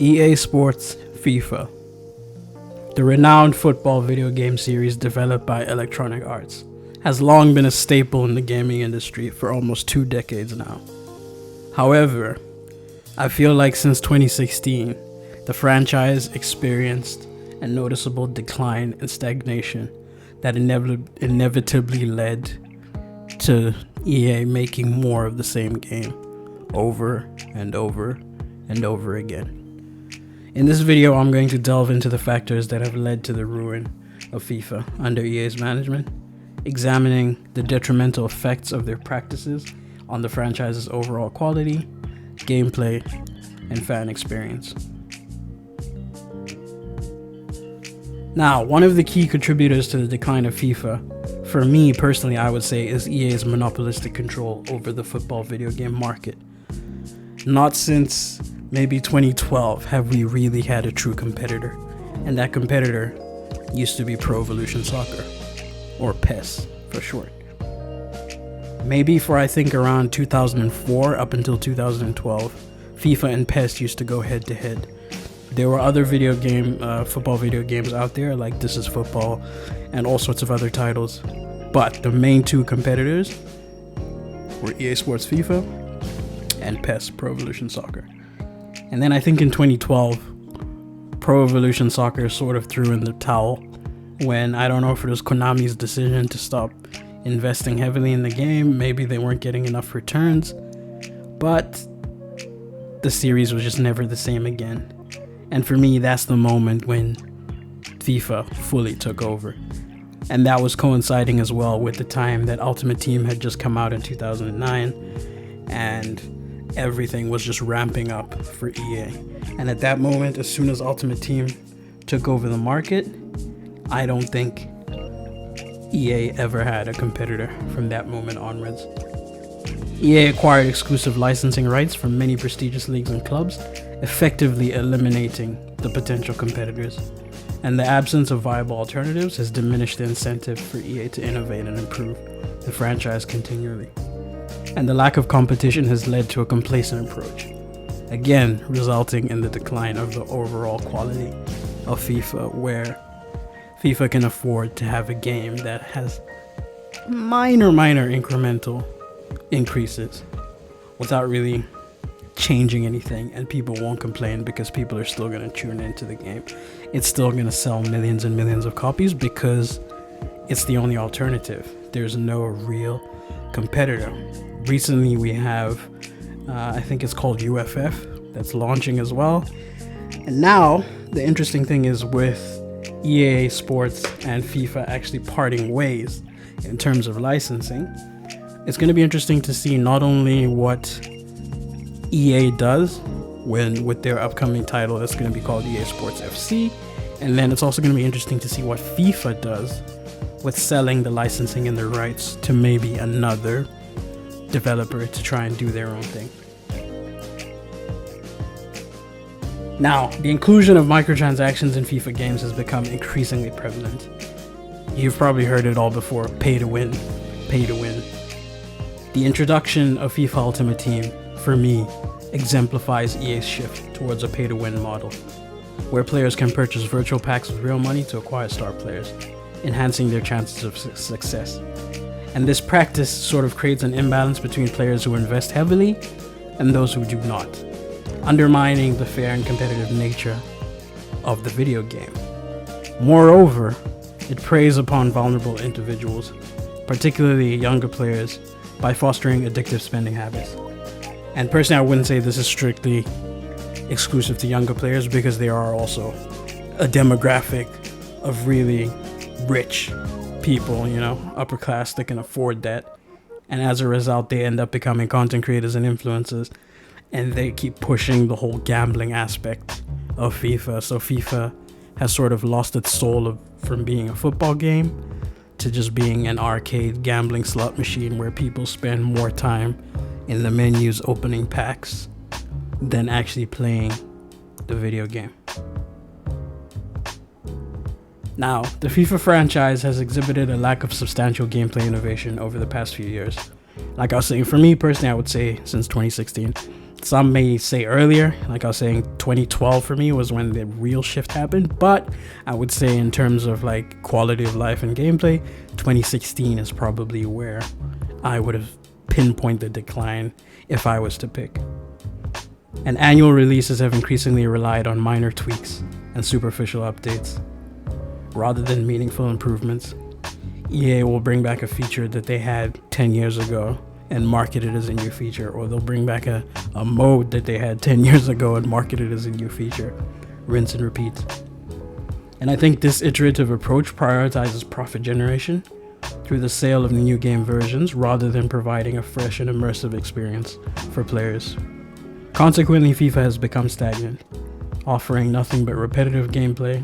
EA Sports FIFA, the renowned football video game series developed by Electronic Arts, has long been a staple in the gaming industry for almost 2 decades now. However, I feel like since 2016, the franchise experienced a noticeable decline and stagnation that inevitably led to EA making more of the same game over and over and over again. In this video, I'm going to delve into the factors that have led to the ruin of FIFA under EA's management, examining the detrimental effects of their practices on the franchise's overall quality, gameplay, and fan experience. Now, one of the key contributors to the decline of FIFA, for me personally, I would say, is EA's monopolistic control over the football video game market. Not since maybe 2012 have we really had a true competitor, and that competitor used to be Pro Evolution Soccer, or PES for short. Maybe for I think around 2004 up until 2012, FIFA and PES used to go head to head. There were other football video games out there like This Is Football and all sorts of other titles, but the main two competitors were EA Sports FIFA and PES Pro Evolution Soccer. And then I think in 2012, Pro Evolution Soccer sort of threw in the towel when, I don't know if it was Konami's decision to stop investing heavily in the game, maybe they weren't getting enough returns, but the series was just never the same again. And for me, that's the moment when FIFA fully took over. And that was coinciding as well with the time that Ultimate Team had just come out in 2009, and everything was just ramping up for EA. And at that moment, as soon as Ultimate Team took over the market, I don't think EA ever had a competitor from that moment onwards. EA acquired exclusive licensing rights from many prestigious leagues and clubs, effectively eliminating the potential competitors. And the absence of viable alternatives has diminished the incentive for EA to innovate and improve the franchise continually. And the lack of competition has led to a complacent approach, again resulting in the decline of the overall quality of FIFA, where FIFA can afford to have a game that has minor incremental increases without really changing anything, and people won't complain because people are still going to tune into the game. It's still going to sell millions and millions of copies because it's the only alternative. There's no real competitor. Recently we have I think it's called UFF that's launching as well. And now the interesting thing is, with EA Sports and FIFA actually parting ways in terms of licensing, it's going to be interesting to see not only what EA does with their upcoming title that's going to be called EA Sports FC, and then it's also going to be interesting to see what FIFA does with selling the licensing and the rights to maybe another developer to try and do their own thing. Now, the inclusion of microtransactions in FIFA games has become increasingly prevalent. You've probably heard it all before: pay to win, pay to win. The introduction of FIFA Ultimate Team, for me, exemplifies EA's shift towards a pay to win model, where players can purchase virtual packs with real money to acquire star players, enhancing their chances of success. And this practice sort of creates an imbalance between players who invest heavily and those who do not, undermining the fair and competitive nature of the video game. Moreover, it preys upon vulnerable individuals, particularly younger players, by fostering addictive spending habits. And personally, I wouldn't say this is strictly exclusive to younger players, because there are also a demographic of really rich people, upper class, that can afford that. And as a result, they end up becoming content creators and influencers, and they keep pushing the whole gambling aspect of FIFA. So FIFA has sort of lost its soul from being a football game to just being an arcade gambling slot machine where people spend more time in the menus opening packs than actually playing the video game. Now, the FIFA franchise has exhibited a lack of substantial gameplay innovation over the past few years. Like I was saying, for me personally, I would say since 2016, Some may say earlier, like I was saying, 2012 for me was when the real shift happened. But I would say in terms of like quality of life and gameplay, 2016 is probably where I would have pinpointed the decline if I was to pick. And annual releases have increasingly relied on minor tweaks and superficial updates rather than meaningful improvements. EA will bring back a feature that they had 10 years ago and market it as a new feature, or they'll bring back a mode that they had 10 years ago and market it as a new feature. Rinse and repeat. And I think this iterative approach prioritizes profit generation through the sale of new game versions rather than providing a fresh and immersive experience for players. Consequently, FIFA has become stagnant, offering nothing but repetitive gameplay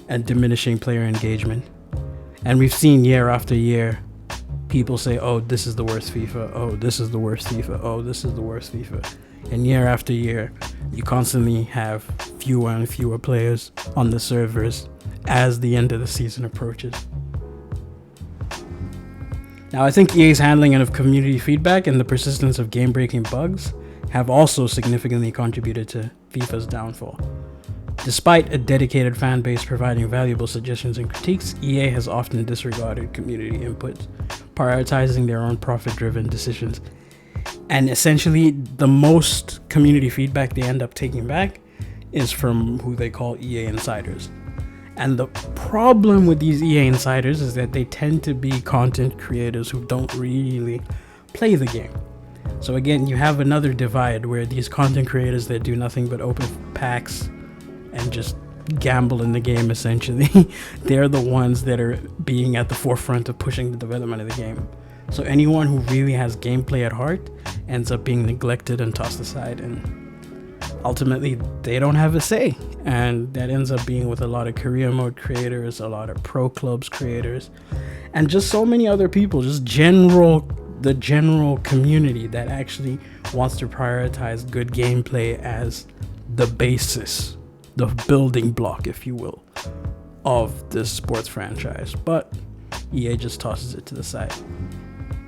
and diminishing player engagement. And we've seen year after year people say, oh, this is the worst FIFA. Oh, this is the worst FIFA. Oh, this is the worst FIFA. And year after year, you constantly have fewer and fewer players on the servers as the end of the season approaches. Now, I think EA's handling of community feedback and the persistence of game-breaking bugs have also significantly contributed to FIFA's downfall. Despite a dedicated fan base providing valuable suggestions and critiques, EA has often disregarded community input, prioritizing their own profit-driven decisions. And essentially, the most community feedback they end up taking back is from who they call EA insiders. And the problem with these EA insiders is that they tend to be content creators who don't really play the game. So again, you have another divide where these content creators that do nothing but open packs and just gamble in the game, essentially, they're the ones that are being at the forefront of pushing the development of the game. So anyone who really has gameplay at heart ends up being neglected and tossed aside, and ultimately they don't have a say. And that ends up being with a lot of career mode creators, a lot of pro clubs creators, and just so many other people, just the general community that actually wants to prioritize good gameplay as the basis, the building block, if you will, of this sports franchise. But EA just tosses it to the side.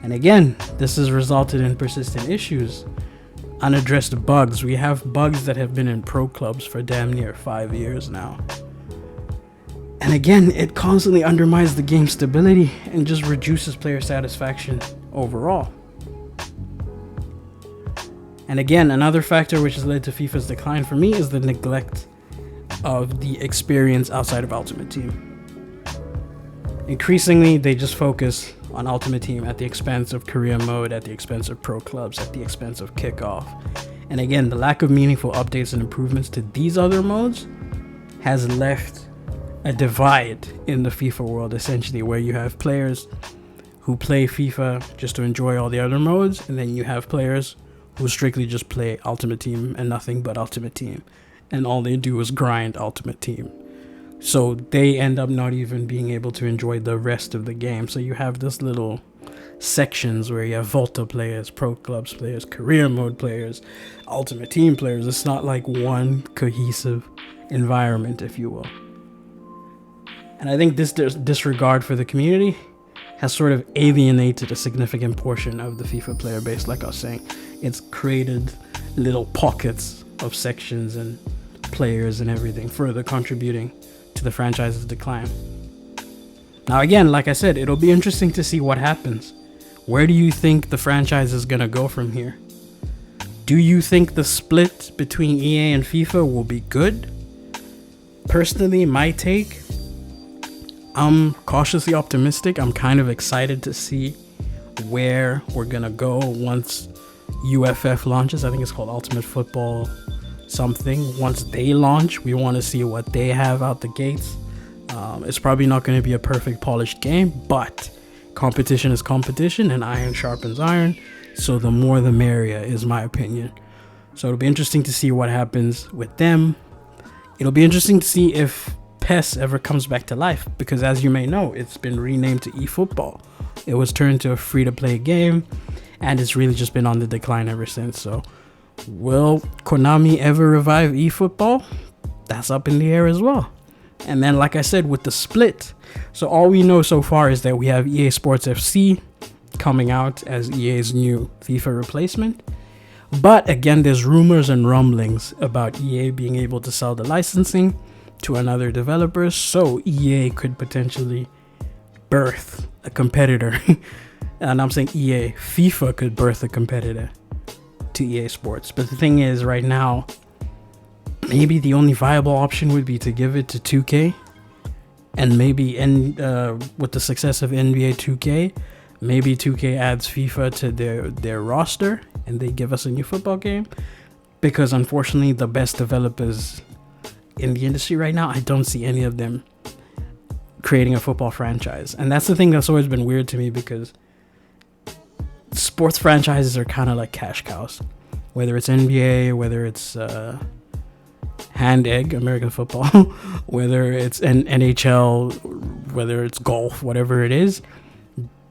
And again, this has resulted in persistent issues, unaddressed bugs. We have bugs that have been in pro clubs for damn near 5 years now. And again, it constantly undermines the game's stability and just reduces player satisfaction overall. And again, another factor which has led to FIFA's decline for me is the neglect of the experience outside of Ultimate Team. Increasingly, they just focus on Ultimate Team at the expense of career mode, at the expense of pro clubs, at the expense of kickoff. And again, the lack of meaningful updates and improvements to these other modes has left a divide in the FIFA world, essentially, where you have players who play FIFA just to enjoy all the other modes, and then you have players who strictly just play Ultimate Team and nothing but Ultimate Team, and all they do is grind Ultimate Team. So they end up not even being able to enjoy the rest of the game. So you have this little sections where you have Volta players, pro clubs players, career mode players, Ultimate Team players. It's not like one cohesive environment, if you will. And I think this disregard for the community has sort of alienated a significant portion of the FIFA player base. Like I was saying, it's created little pockets of sections and players and everything, further contributing to the franchise's decline. Now again, like I said, it'll be interesting to see what happens. Where do you think the franchise is gonna go from here? Do you think the split between EA and FIFA will be good? Personally, my take, I'm cautiously optimistic. I'm kind of excited to see where we're gonna go once UFF launches. I think it's called Ultimate Football something. Once they launch, we want to see what they have out the gates. It's probably not going to be a perfect polished game, but competition is competition and iron sharpens iron, so the more the merrier is my opinion. So it'll be interesting to see what happens with them. It'll be interesting to see if PES ever comes back to life, because as you may know, it's been renamed to eFootball. It was turned to a free-to-play game, and it's really just been on the decline ever since. So will Konami ever revive eFootball? That's up in the air as well. And then, like I said, with the split, so all we know so far is that we have EA Sports FC coming out as EA's new FIFA replacement. But again, there's rumors and rumblings about EA being able to sell the licensing to another developer, so EA could potentially birth a competitor. And I'm saying EA, FIFA could birth a competitor to EA Sports. But the thing is, right now, maybe the only viable option would be to give it to 2K, and maybe with the success of NBA 2K, maybe 2K adds FIFA to their roster and they give us a new football game. Because unfortunately, the best developers in the industry right now, I don't see any of them creating a football franchise. And that's the thing that's always been weird to me, because sports franchises are kind of like cash cows. Whether it's NBA, whether it's hand egg, American football, whether it's an NHL, whether it's golf, whatever it is,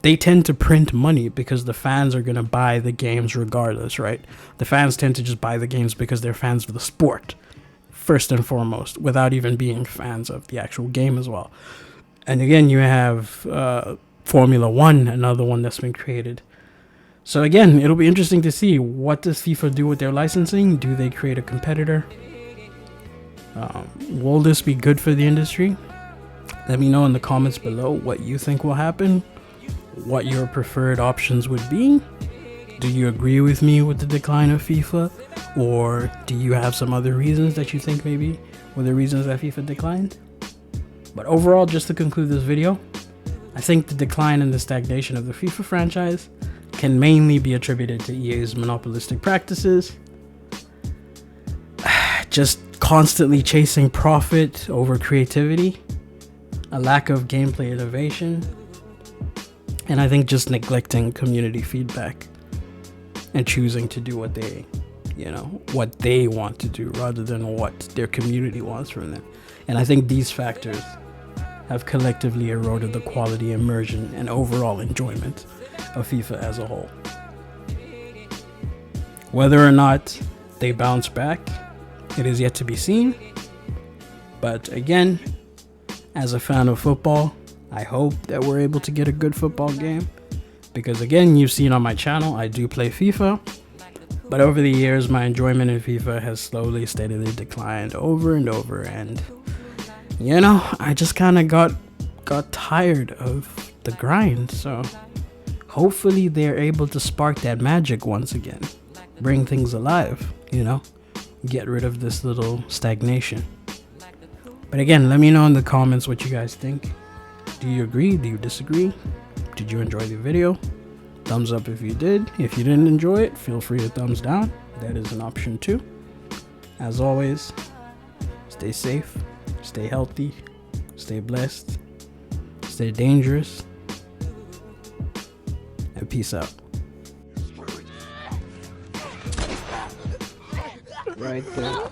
they tend to print money because the fans are going to buy the games regardless, right? The fans tend to just buy the games because they're fans of the sport, first and foremost, without even being fans of the actual game as well. And again, you have Formula One, another one that's been created. So again, it'll be interesting to see, what does FIFA do with their licensing? Do they create a competitor? Will this be good for the industry? Let me know in the comments below what you think will happen, what your preferred options would be. Do you agree with me with the decline of FIFA, or do you have some other reasons that you think maybe were the reasons that FIFA declined? But overall, just to conclude this video, I think the decline and the stagnation of the FIFA franchise can mainly be attributed to EA's monopolistic practices, just constantly chasing profit over creativity, a lack of gameplay innovation, and I think just neglecting community feedback and choosing to do what they want to do rather than what their community wants from them. And I think these factors have collectively eroded the quality, immersion, and overall enjoyment of FIFA as a whole. Whether or not they bounce back, it is yet to be seen. But again, as a fan of football, I hope that we're able to get a good football game, because again, you've seen on my channel, I do play FIFA, but over the years, my enjoyment in FIFA has slowly, steadily declined over and over, and I just kind of got tired of the grind. So hopefully they're able to spark that magic once again, bring things alive, get rid of this little stagnation. But again, let me know in the comments what you guys think. Do you agree? Do you disagree? Did you enjoy the video? Thumbs up if you did. If you didn't enjoy it, feel free to thumbs down. That is an option too. As always, stay safe, stay healthy, stay blessed, stay dangerous, and peace out. Right there.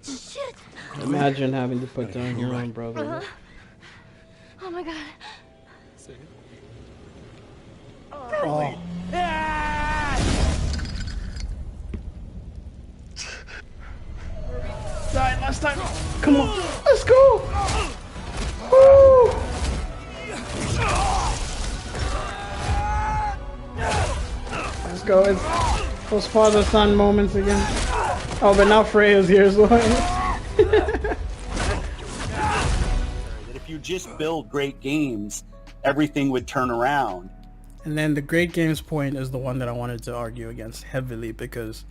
Shit. Imagine having to put down your own brother. Oh my god. Oh. Last time. Come on. Let's go. Woo. Let's go. It's those father-son moments again. Oh, but now Freya's here as well. That if you just build great games, everything would turn around. And then the great games point is the one that I wanted to argue against heavily, because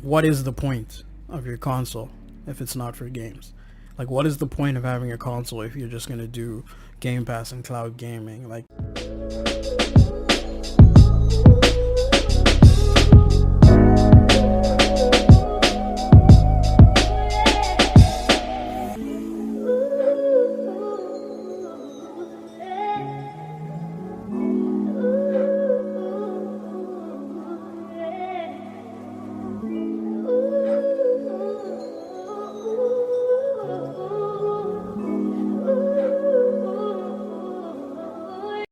what is the point of your console if it's not for games? Like, what is the point of having a console if you're just going to do Game Pass and cloud gaming? Like,